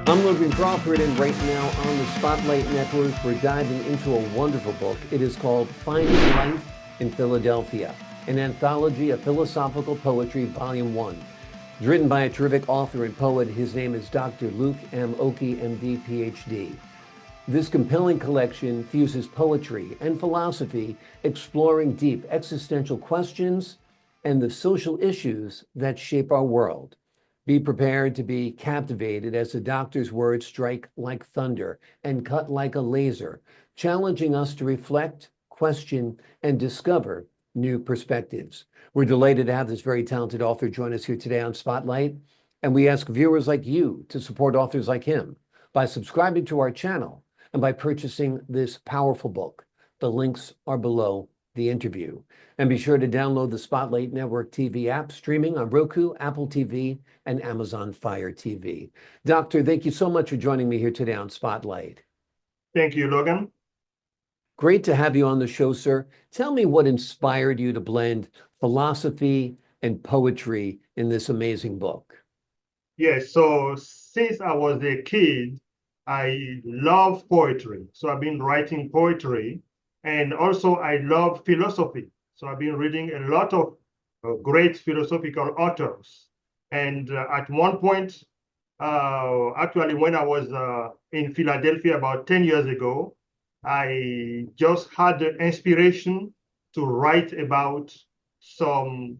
I'm Logan Crawford, and right now on the Spotlight Network, we're diving into a wonderful book. It is called Finding Light in Philadelphia, an anthology of philosophical poetry, Volume 1. It's written by a terrific author and poet. His name is Dr. Luc M, MD, PhD. This compelling collection fuses poetry and philosophy, exploring deep existential questions and the social issues that shape our world. Be prepared to be captivated as the doctor's words strike like thunder and cut like a laser, challenging us to reflect, question, and discover new perspectives. We're delighted to have this very talented author join us here today on Spotlight, and we ask viewers like you to support authors like him by subscribing to our channel and by purchasing this powerful book. The links are below the interview. And be sure to download the Spotlight Network TV app, streaming on Roku, Apple TV, and Amazon Fire TV. Doctor, thank you so much for joining me here today on Spotlight. Thank you, Logan. Great to have you on the show, sir. Tell me what inspired you to blend philosophy and poetry in this amazing book. Yes, so since I was a kid, I love poetry. So I've been writing poetry, and also I love philosophy. So I've been reading a lot of great philosophical authors. And at one point, actually, when I was in Philadelphia about 10 years ago, I just had the inspiration to write about some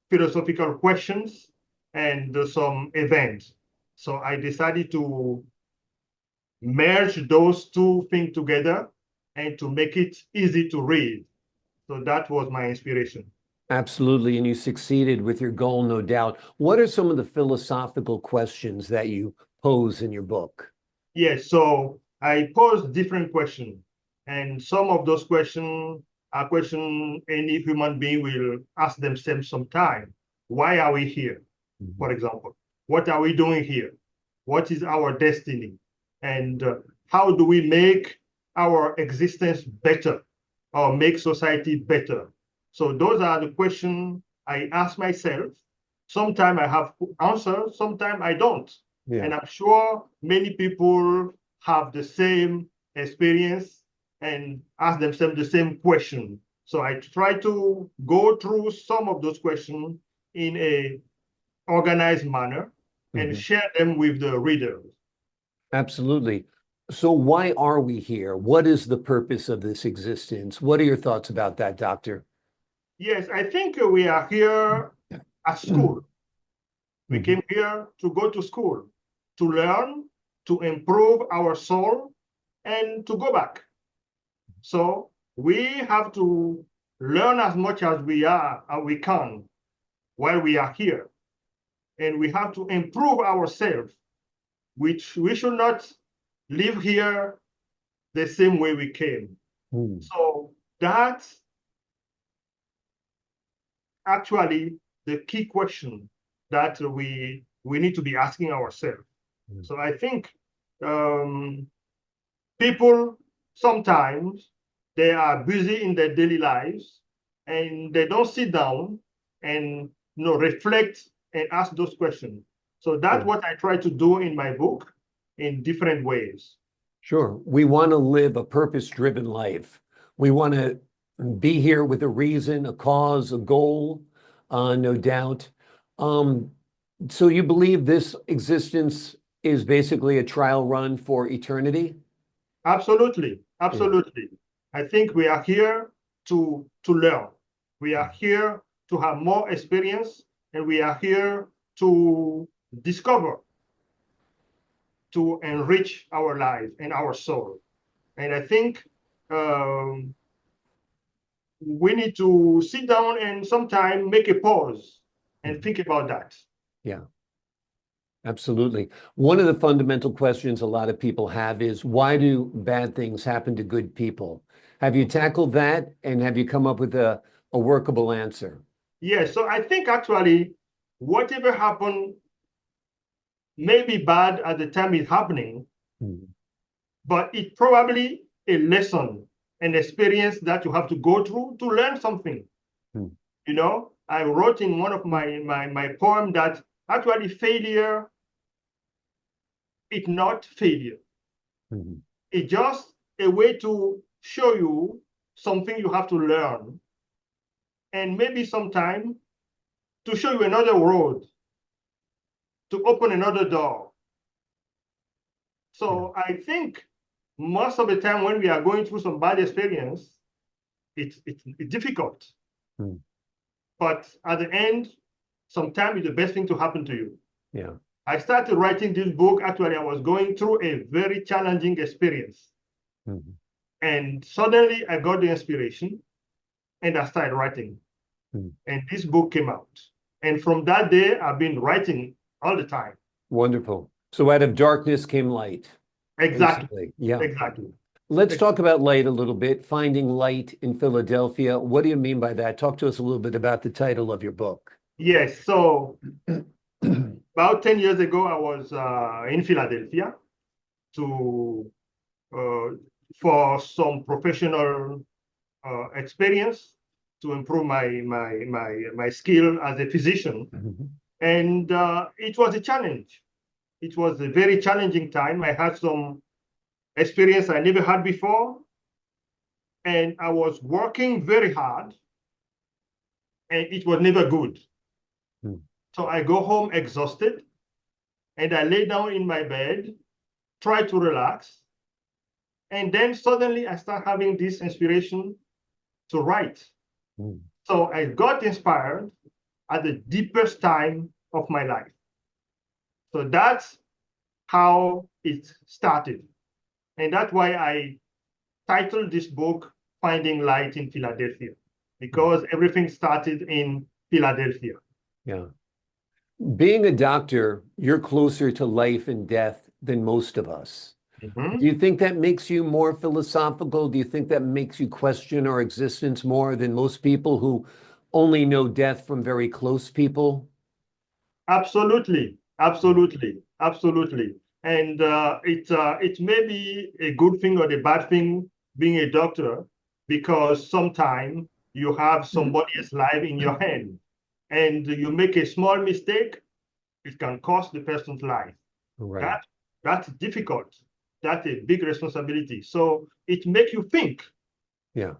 philosophical questions and some events. So I decided to merge those two things together and to make it easy to read. So that was my inspiration. Absolutely, and you succeeded with your goal, no doubt. What are some of the philosophical questions that you pose in your book? Yes, so I posed different questions, and some of those questions are questions any human being will ask themselves sometime. Why are we here? For example, what are we doing here? What is our destiny? And how do we make our existence better or make society better? So those are the questions I ask myself. Sometimes I have answers, sometimes I don't. Yeah. And I'm sure many people have the same experience and ask themselves the same question. So I try to go through some of those questions in a organized manner and share them with the readers. Absolutely. So why are we here? What is the purpose of this existence? What are your thoughts about that, Doctor? Yes, I think we are here at school. We came here to go to school, to learn, to improve our soul, and to go back. So we have to learn as much as we can while we are here. And we have to improve ourselves, which we should not live here the same way we came. So that's actually the key question that we need to be asking ourselves. So I think people sometimes they are busy in their daily lives and they don't sit down and reflect and ask those questions. So that's what I try to do in my book in different ways. Sure. We want to live a purpose-driven life. We want to be here with a reason, a cause, a goal, no doubt. So you believe this existence is basically a trial run for eternity? Absolutely, absolutely. I think we are here to learn. We are here to have more experience, and we are here to discover, to enrich our life and our soul. And I think we need to sit down and sometime make a pause and think about that. Yeah, absolutely. One of the fundamental questions a lot of people have is, why do bad things happen to good people? Have you tackled that, and have you come up with a workable answer? Yes, so I think actually whatever happened may be bad at the time it's happening, but it's probably a lesson, an experience that you have to go through to learn something. You know, I wrote in one of my poem that actually failure it's not failure. Mm-hmm. It's just a way to show you something you have to learn, and maybe sometime to show you another road, to open another door. So I think most of the time when we are going through some bad experience, it's difficult. Mm. But at the end, sometimes it's the best thing to happen to you. Yeah. I started writing this book. Actually, I was going through a very challenging experience. Mm-hmm. And suddenly I got the inspiration and I started writing. Mm. And this book came out. And from that day, I've been writing all the time. Wonderful. So out of darkness came light. Exactly. Basically. Yeah. Exactly. Let's talk about light a little bit. Finding Light in Philadelphia. What do you mean by that? Talk to us a little bit about the title of your book. Yes. So about 10 years ago, I was in Philadelphia to for some professional experience to improve my skill as a physician. Mm-hmm. And it was a challenge. It was a very challenging time. I had some experience I never had before. And I was working very hard, and it was never good. Mm. So I go home exhausted, and I lay down in my bed, try to relax. And then suddenly I start having this inspiration to write. Mm. So I got inspired at the deepest time of my life. So that's how it started. And that's why I titled this book Finding Light in Philadelphia, because everything started in Philadelphia. Yeah. Being a doctor, you're closer to life and death than most of us. Mm-hmm. Do you think that makes you more philosophical? Do you think that makes you question our existence more than most people who only know death from very close people? Absolutely, absolutely, absolutely. And it may be a good thing or a bad thing being a doctor, because sometimes you have somebody's life in your hand, and you make a small mistake, it can cost the person's life. Right. That's difficult. That's a big responsibility. So it makes you think Yeah,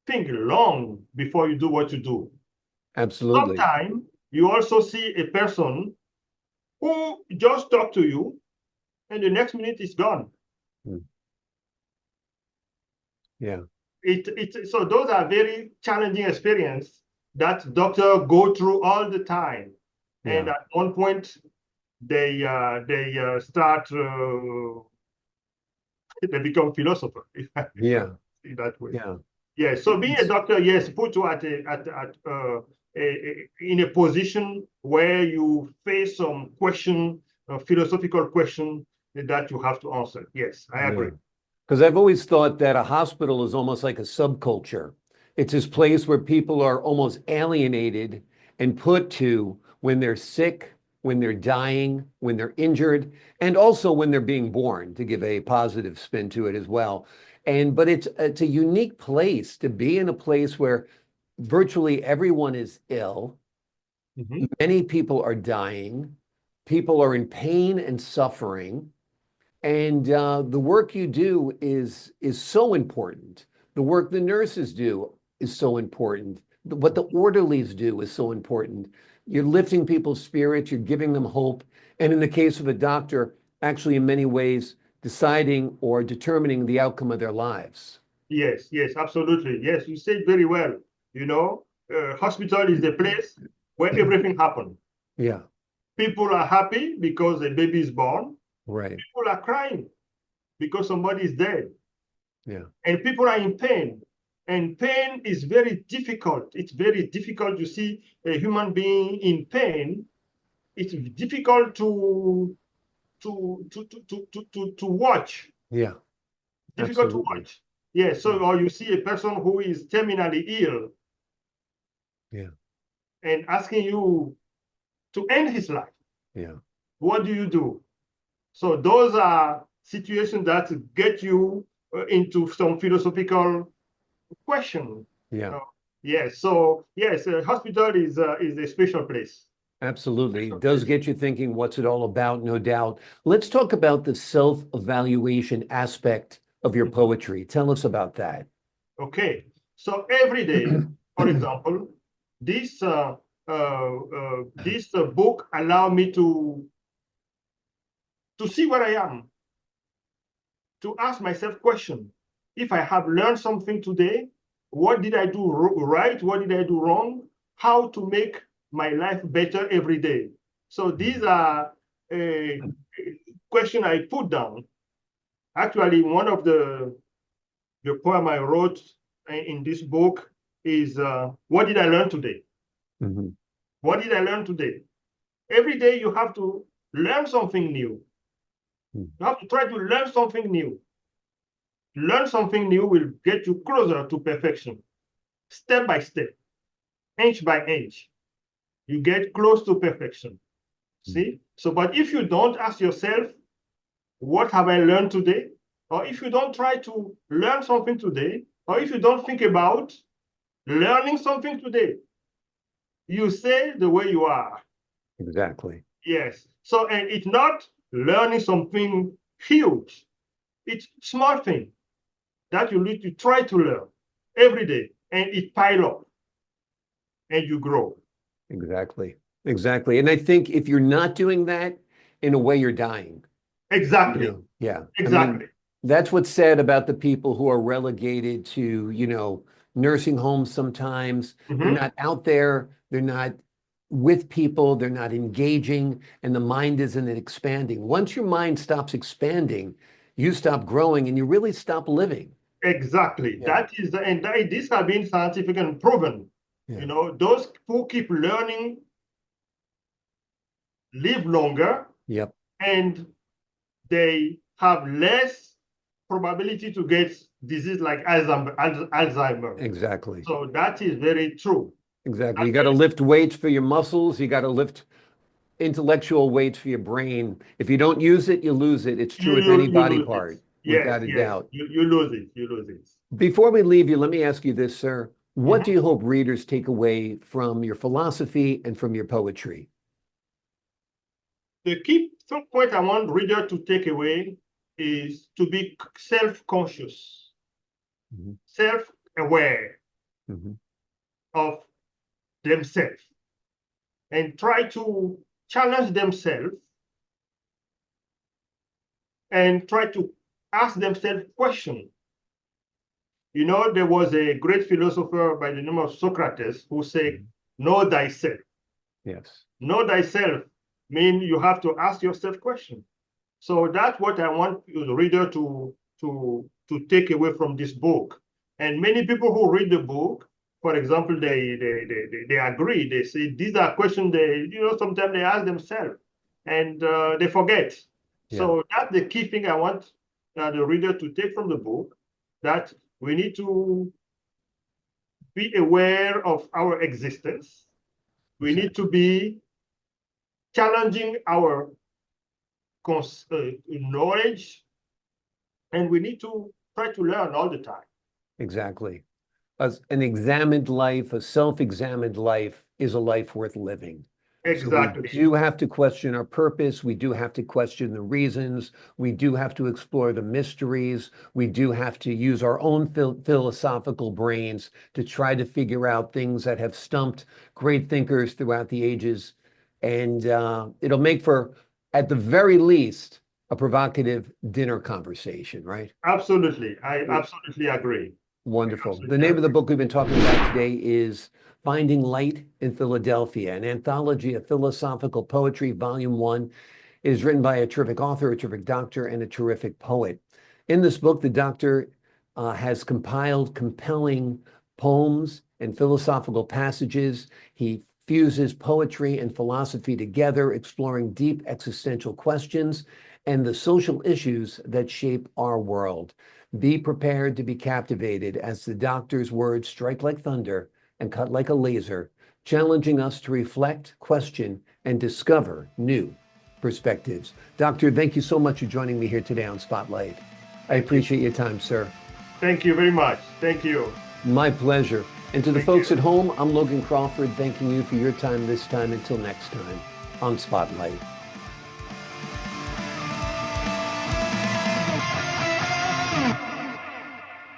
long before you do what you do. absolutely. Sometimes you also see a person who just talk to you, and the next minute is gone. Mm. Yeah. So those are very challenging experience that doctors go through all the time. And Yeah. at one point, they start they become philosopher, if I Yeah. see that way. Yeah. Yeah. So being a doctor, yes, put you in a position where you face some question, philosophical question that you have to answer. Yes, I agree. Because I've always thought that a hospital is almost like a subculture. It's this place where people are almost alienated and put to when they're sick, when they're dying, when they're injured, and also when they're being born, to give a positive spin to it as well. But it's a unique place to be, in a place where virtually everyone is ill. Mm-hmm. Many people are dying. People are in pain and suffering. And the work you do is so important. The work the nurses do is so important. What the orderlies do is so important. You're lifting people's spirits, you're giving them hope. And in the case of a doctor, actually, in many ways, deciding or determining the outcome of their lives. Yes, yes, absolutely. Yes, you said very well. You know, hospital is the place where everything happens. Yeah, People are happy because a baby is born. right. People are crying because somebody is dead. Yeah, And people are in pain. And pain is very difficult. It's very difficult to see a human being in pain. It's difficult to watch. yeah, Difficult to absolutely. watch. Yes. So, or you see a person who is terminally ill, Yeah, and asking you to end his life. yeah, What do you do? So those are situations that get you into some philosophical question. yeah. Yes. So yes, a hospital is a special place. Absolutely. It does get you thinking, what's it all about? No doubt. Let's talk about the self-evaluation aspect of your poetry. Tell us about that. Okay, so every day, for example, this book allow me to see where I am, to ask myself question. If I have learned something today, what did I do right? What did I do wrong? How to make my life better every day? So these are a question I put down. Actually, one of the poem I wrote in this book is what did I learn today? Mm-hmm. What did I learn today? Every day you have to learn something new. You have to try to learn something new. Learn something new will get you closer to perfection. Step by step, inch by inch, you get close to perfection. See? So, but if you don't ask yourself, what have I learned today? Or if you don't try to learn something today, or if you don't think about learning something today, you say the way you are. Exactly. Yes. So, and it's not learning something huge. It's small thing that you need to try to learn every day, and it pile up, and you grow. Exactly. Exactly. And I think if you're not doing that, in a way, you're dying. Exactly. Yeah. I mean, Exactly. that's what's sad about the people who are relegated to, nursing homes sometimes. They're Mhm. not out there, they're not with people, they're not engaging, and the mind isn't expanding. Once your mind stops expanding, you stop growing and you really stop living. Exactly. Yeah. That is, and this has been scientific and proven. Yeah. Those who keep learning live longer, Yep. and they have less probability to get disease like Alzheimer. Exactly. So that is very true. Exactly. That You got to is, lift weights for your muscles. You got to lift intellectual weights for your brain. If you don't use it, you lose it. It's true with any you body lose it. part, Yes, without a yes. doubt. You lose it. You lose it. Before we leave you, let me ask you this, sir. What do Mhm. you hope readers take away from your philosophy and from your poetry? The key point I want reader to take away is to be self-conscious, Mhm. self-aware Mhm. of themselves, and try to challenge themselves and try to ask themselves questions. There was a great philosopher by the name of Socrates who said, Mhm. know thyself. Yes. Know thyself means you have to ask yourself questions. So that's what I want the reader to take away from this book. And many people who read the book, for example, they agree. They say these are questions sometimes they ask themselves, and they forget. Yeah. So that's the key thing I want the reader to take from the book, that we need to be aware of our existence. We need Exactly. to be challenging our knowledge, and we need to try to learn all the time. Exactly. An examined life, a self-examined life is a life worth living. So we Exactly. do have to question our purpose. We do have to question the reasons. We do have to explore the mysteries. We do have to use our own philosophical brains to try to figure out things that have stumped great thinkers throughout the ages. And it'll make for, at the very least, a provocative dinner conversation, right? Absolutely. I absolutely agree. I Wonderful. The absolutely name of the agree. book we've been talking about today is Finding Light in Philadelphia, an anthology of philosophical poetry. Volume one is written by a terrific author, a terrific doctor, and a terrific poet. In this book, the doctor has compiled compelling poems and philosophical passages. He fuses poetry and philosophy together, exploring deep existential questions and the social issues that shape our world. Be prepared to be captivated as the doctor's words strike like thunder and cut like a laser, challenging us to reflect, question, and discover new perspectives. Doctor, thank you so much for joining me here today on Spotlight. I Thank you. appreciate your time, sir. Thank you very much. Thank you. My pleasure. And to the Thank folks you. at home, I'm Logan Crawford, thanking you for your time this time. Until next time on Spotlight.